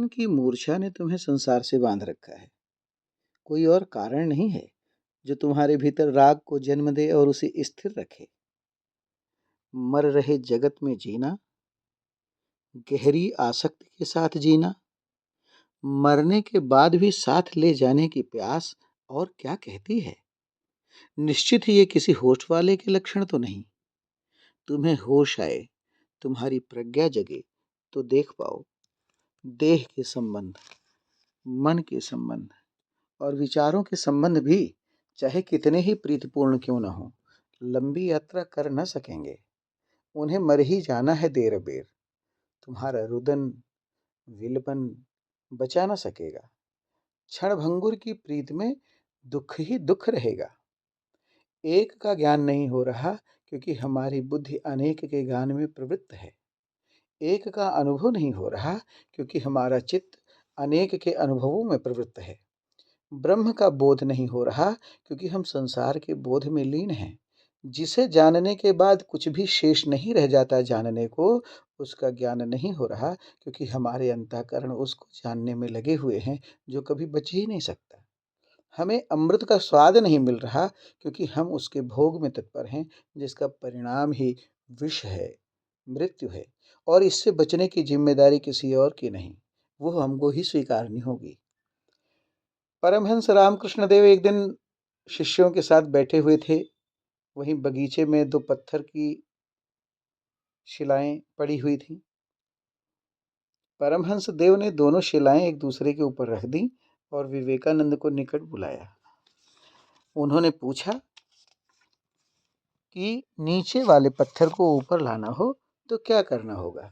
उनकी मूर्छा ने तुम्हें संसार से बांध रखा है। कोई और कारण नहीं है जो तुम्हारे भीतर राग को जन्म दे और उसे स्थिर रखे। मर रहे जगत में जीना, गहरी आसक्ति के साथ जीना, मरने के बाद भी साथ ले जाने की प्यास और क्या कहती है। निश्चित ही ये किसी होश वाले के लक्षण तो नहीं। तुम्हें होश आए, तुम्हारी प्रज्ञा जगे तो देख पाओ, देह के संबंध, मन के संबंध और विचारों के संबंध भी चाहे कितने ही प्रीतिपूर्ण क्यों न हो, लंबी यात्रा कर न सकेंगे। उन्हें मर ही जाना है देर बेर। तुम्हारा रुदन विलपन बचा न सकेगा। क्षण भंगुर की प्रीत में दुख ही दुख रहेगा। एक का ज्ञान नहीं हो रहा क्योंकि हमारी बुद्धि अनेक के ज्ञान में प्रवृत्त है। एक का अनुभव नहीं हो रहा क्योंकि हमारा चित्त अनेक के अनुभवों में प्रवृत्त है। ब्रह्म का बोध नहीं हो रहा क्योंकि हम संसार के बोध में लीन हैं। जिसे जानने के बाद कुछ भी शेष नहीं रह जाता जानने को, उसका ज्ञान नहीं हो रहा क्योंकि हमारे अंतःकरण उसको जानने में लगे हुए हैं जो कभी बच ही नहीं सकता। हमें अमृत का स्वाद नहीं मिल रहा क्योंकि हम उसके भोग में तत्पर हैं जिसका परिणाम ही विष है, मृत्यु है, और इससे बचने की जिम्मेदारी किसी और की नहीं, वो हमको ही स्वीकारनी होगी। परमहंस रामकृष्ण देव एक दिन शिष्यों के साथ बैठे हुए थे। वहीं बगीचे में दो पत्थर की शिलाएं पड़ी हुई थीं। परमहंस देव ने दोनों शिलाएं एक दूसरे के ऊपर रख दी और विवेकानंद को निकट बुलाया। उन्होंने पूछा कि नीचे वाले पत्थर को ऊपर लाना हो तो क्या करना होगा।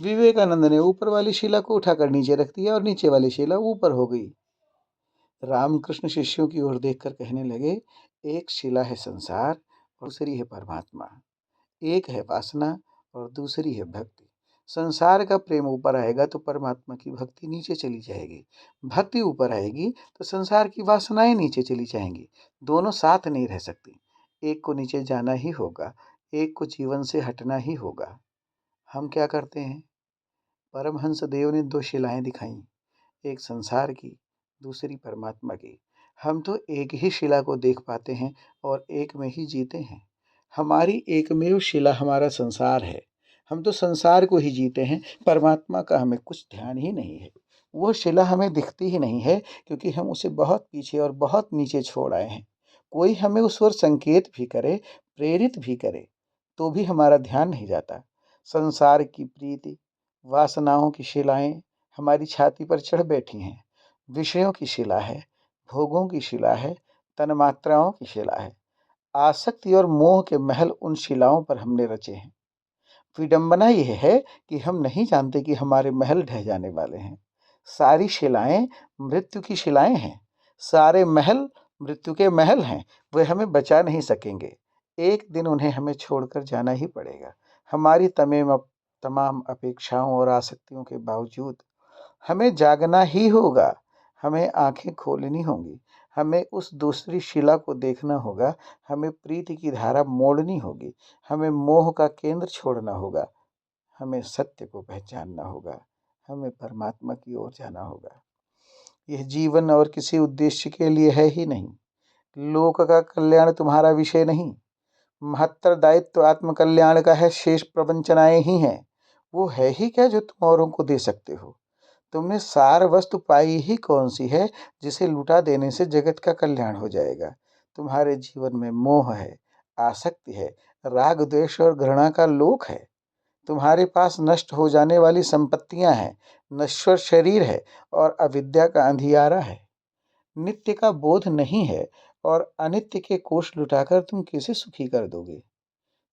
विवेकानंद ने ऊपर वाली शिला को उठाकर नीचे रख दिया और नीचे वाली शिला ऊपर हो गई। रामकृष्ण शिष्यों की ओर देखकर कहने लगे, एक शिला है संसार और दूसरी है परमात्मा। एक है वासना और दूसरी है भक्ति। संसार का प्रेम ऊपर आएगा तो परमात्मा की भक्ति नीचे चली जाएगी। भक्ति ऊपर आएगी तो संसार की वासनाएं नीचे चली जाएंगी। दोनों साथ नहीं रह सकती। एक को नीचे जाना ही होगा, एक को जीवन से हटना ही होगा। हम क्या करते हैं? परमहंस देव ने दो शिलाएं दिखाई, एक संसार की, दूसरी परमात्मा की। हम तो एक ही शिला को देख पाते हैं और एक में ही जीते हैं। हमारी एकमेव शिला हमारा संसार है। हम तो संसार को ही जीते हैं, परमात्मा का हमें कुछ ध्यान ही नहीं है। वो शिला हमें दिखती ही नहीं है क्योंकि हम उसे बहुत पीछे और बहुत नीचे छोड़ आए हैं। कोई हमें उस ओर संकेत भी करे, प्रेरित भी करे, तो भी हमारा ध्यान नहीं जाता। संसार की प्रीति, वासनाओं की शिलाएं हमारी छाती पर चढ़ बैठी हैं। विषयों की शिला है, भोगों की शिला है, तन्मात्राओं की शिला है। आसक्ति और मोह के महल उन शिलाओं पर हमने रचे हैं। विडंबना यह है कि हम नहीं जानते कि हमारे महल ढह जाने वाले हैं। सारी शिलाएं मृत्यु की शिलाएं हैं। सारे महल मृत्यु के महल हैं। वे हमें बचा नहीं सकेंगे। एक दिन उन्हें हमें छोड़कर जाना ही पड़ेगा। हमारी तमाम अपेक्षाओं और आसक्तियों के बावजूद हमें जागना ही होगा। हमें आंखें खोलनी होंगी। हमें उस दूसरी शिला को देखना होगा। हमें प्रीति की धारा मोड़नी होगी। हमें मोह का केंद्र छोड़ना होगा। हमें सत्य को पहचानना होगा। हमें परमात्मा की ओर जाना होगा। यह जीवन और किसी उद्देश्य के लिए है ही नहीं। लोक का कल्याण तुम्हारा विषय नहीं। महत्तर दायित्व आत्मकल्याण का है। शेष प्रवंचनाएं ही हैं। वो है ही क्या जो तुम औरों को दे सकते हो? तुमने सार वस्तु पाई ही कौन सी है जिसे लुटा देने से जगत का कल्याण हो जाएगा? तुम्हारे जीवन में मोह है, आसक्ति है, राग द्वेष और घृणा का लोक है। तुम्हारे पास नष्ट हो जाने वाली संपत्तियां हैं, नश्वर शरीर है और अविद्या का अंधियारा है। नित्य का बोध नहीं है और अनित्य के कोष लुटाकर तुम किसे सुखी कर दोगे?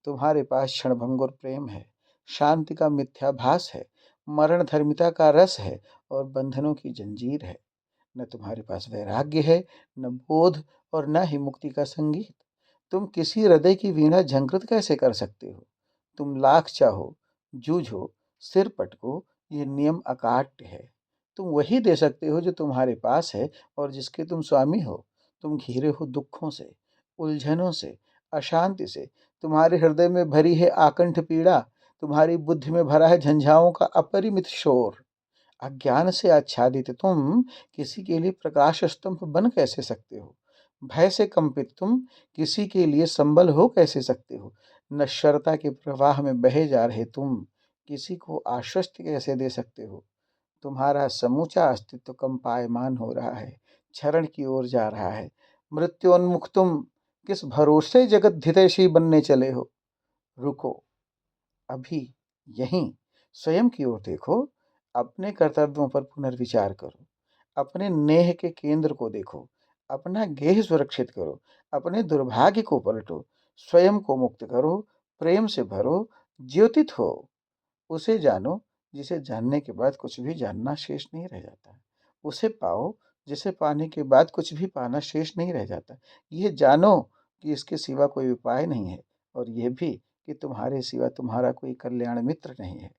तुम्हारे पास क्षणभंगुर प्रेम है, शांति का मिथ्याभास है, मरण धर्मिता का रस है और बंधनों की जंजीर है। न तुम्हारे पास वैराग्य है, न बोध और न ही मुक्ति का संगीत। तुम किसी हृदय की वीणा झंकृत कैसे कर सकते हो? तुम लाख चाहो, जूझो, सिर पटको, ये नियम अकाट्य है। तुम वही दे सकते हो जो तुम्हारे पास है और जिसके तुम स्वामी हो। तुम घिरे हो दुखों से, उलझनों से, अशांति से। तुम्हारे हृदय में भरी है आकंठ पीड़ा। तुम्हारी बुद्धि में भरा है झंझाओं का अपरिमित शोर। अज्ञान से आच्छादित तुम किसी के लिए प्रकाश स्तंभ बन कैसे सकते हो? भय से कंपित तुम किसी के लिए संबल हो कैसे सकते हो? नश्वरता के प्रवाह में बहे जा रहे तुम किसी को आश्वस्त कैसे दे सकते हो? तुम्हारा समूचा अस्तित्व कंपायमान हो रहा है, क्षरण की ओर जा रहा है। मृत्योन्मुख तुम किस भरोसे जगत हितैषी बनने चले हो? रुको, अभी यहीं स्वयं की ओर देखो, अपने कर्तव्यों पर पुनर्विचार करो, अपने नेह के केंद्र को देखो, अपना गेह सुरक्षित करो, अपने दुर्भाग्य को पलटो, स्वयं को मुक्त करो, प्रेम से भरो, ज्योतित हो। उसे जानो जिसे जानने के बाद कुछ भी जानना शेष नहीं रह जाता। उसे पाओ जिसे पाने के बाद कुछ भी पाना शेष नहीं रह जाता। ये जानो कि इसके सिवा कोई उपाय नहीं है और यह भी कि तुम्हारे सिवा तुम्हारा कोई कल्याण मित्र नहीं है।